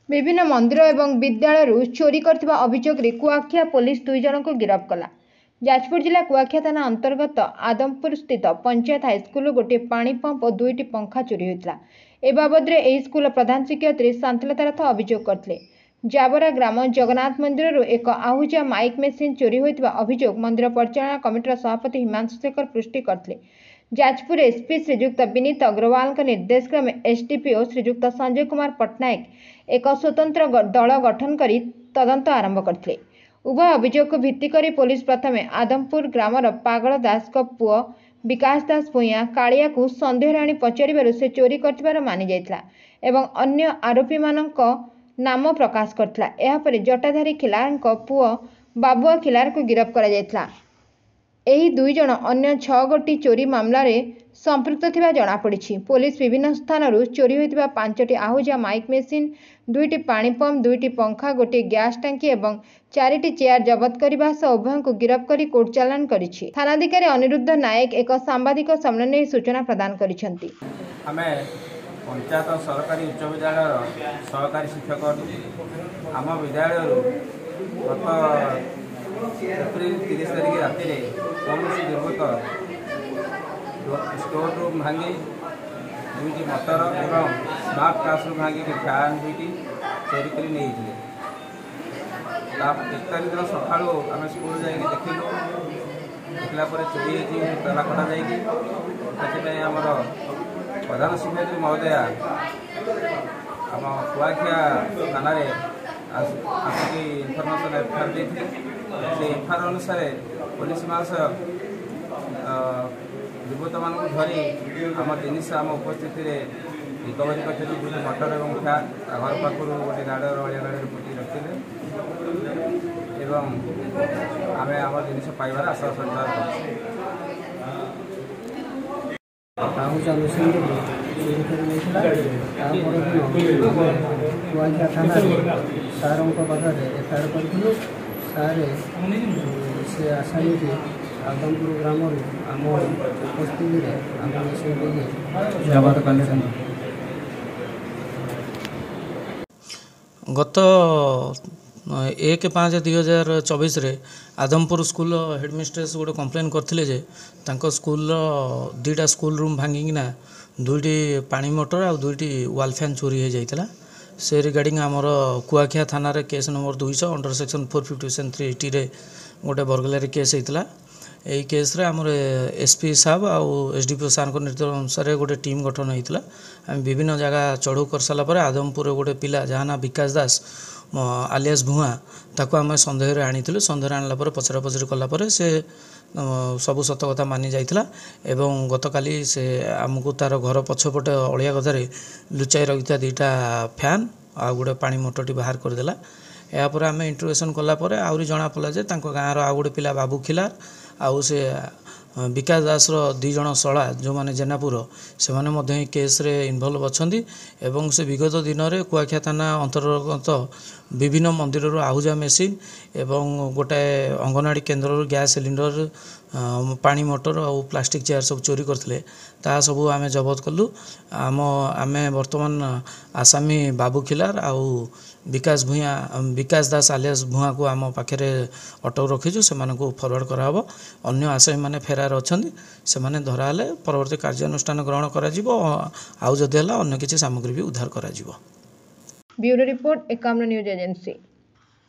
विभिन्न मंदिर एवं विद्यालय चोरी करथिबा अभियोग रे कुआखिया पुलिस 2 जन को गिरफ्त कला। जाजपुर जिला कुआखिया थाना अंतर्गत आदमपुर स्थित पंचायत हाईस्कूल गोटे पानी पंप और 2टी पंखा चोरी होता। ए बाबद रे एही स्कूल प्रधान शिक्षयित्री शांतलता रथ अभियोग करथिले। जाबरा ग्राम जगन्नाथ मंदिर एक आहुजा माइक मेसीन चोरी होता अभियोग मंदिर परिचालना कमिटीर सभापति हिमांशु शेखर पुष्टि करथिले। जाजपुर एसपी श्रीजुक्त विनीत अग्रवाल निर्देश क्रमे एसडीपीओ श्रीजुक्त संजय कुमार पट्टनायक एक स्वतंत्र दल गठन कर तदंत आरंभ करथिले। उभय अभियोग को भित्ति करी पुलिस प्रथमे आदमपुर ग्रामर पागल दास को पुओ विकास दास भूया कालिया को संदेह आनी पचारिबारु से चोरी करथिबार मानि जायतिला एवं अन्य आरोपी मानक नाम प्रकाश करथिला। एहा परे जटाधारी खिलार को पुओ बाबुआ खिलार को गिरफ्त करा जायतिला। एही 2 जन अन्य 6 गोटी चोरी मामला रे संपृक्त थिबा जणा पड़िछि। पुलिस विभिन्न स्थानरू चोरी होइतिबा 5टी आहुजा माइक मेसीन 2टी पानी पंप 2टी पंखा गोटे गैस टांकी एवं 4टी चेयर जबत करबा सह उभय को गिरफ्त करी कोर्ट चालान करिछि। थानाधिकारी अनिरुद्ध नायक एक सांबादिक सम्मेलन में सूचना प्रदान करिसेंति। हमें पंचायत सरकारी उच्च विद्यालय सहकारी शिक्षक आम विद्यालय एप्रिल 30 तारिख राति कौन दुर्बृत्त स्टोर रूम भांगी 2टी मोटर एवं स्मार्ट क्लासरूम भांगी फैन 2टी चोरी कर नहीं। 1 तारिख सका आम स्कूल जा देखला चोरी ताला कटा जामर प्रधान शिक्षयित्री महोदया आम कुआखिया थाना आसिक इनफर्मेशन एफआईआर देते से एफआईआर अनुसार पुलिस महाशय दुर्बृत्त मान धरी आम जिनिस आम उपस्थित रिकवरी करते 2टी मोटर और फैन घर पाखर गोटे गाड़ी अलिया गाड़ी पुटी रखते आम आम जिनिस पाइबार आशा संचार कुआखिया थाना सार पाखे एफआईआर करूँ। सारे से आसामी की आदमपुर ग्राम आम उपस्थित गत 1/5/2024 आदमपुर स्कूल हेडमिस्ट्रेस गोटे कंप्लेन करथिले जे तांको स्कूल 2टा स्कूल रूम भांगिना 2टी पानी मोटर आ 2टी वाल फैन चोरी हो जाइतला। से रिगार्डिंग आमर कुआखिया थाना रे केस नंबर 200 अंडर सेक्शन 457 380 रे गोटे बर्गलारी केस होता। यही केस रे आमर एसपी साहब आउ एसडीपीओ सार को निर्देश अनुसार गोटे टीम गठन होता। आम विभिन्न जगह चढ़ऊ कर सारापर आदमपुर गोटे पिला जहाँ ना विकास दास आलियास भुआ ताको आम सन्देह आनी सन्देह आणला पचरा पचरी कलापर से सबू सत कथा मानि जाइथिला एवं गतकाली से आमको तार घर पछपटे अलिया गदारे लुचाई रखिता 2टा फैन आ गोटे पानी मोटरटी बाहर करदेला। यापर आम इंटरोगेशन कलापर आहरी जना पड़ा जे तांको गाँव आ गोटे पिला बाबू खिलार आउ से विकास दास 2 जन शला जो माने जेनापुर से माने केस रे इनवल्व अछंती एवं से विगत दिन में कुआखिया थाना अंतर्गत विभिन्न मंदिर आहुजा मेसीन एवं गोटे अंगनवाड़ी केन्द्र गैस सिलिंडर पानी मोटर और प्लास्टिक चेयर सब चोरी करते ता सबू आम जबत कलु। आम वर्तमान आसामी बाबू खिलार आउ विकास दास आलियास भुआ को आम पाखे अटक रखीचु से फरवर्ड कराब। अन्य आसामी मैंने फेरार अच्छा से धरा परवर्ती कार्यानुष्ठान ग्रहण कर जदि अन्य किसी सामग्री भी उद्धार कर। Bureau report Ekamra news agency.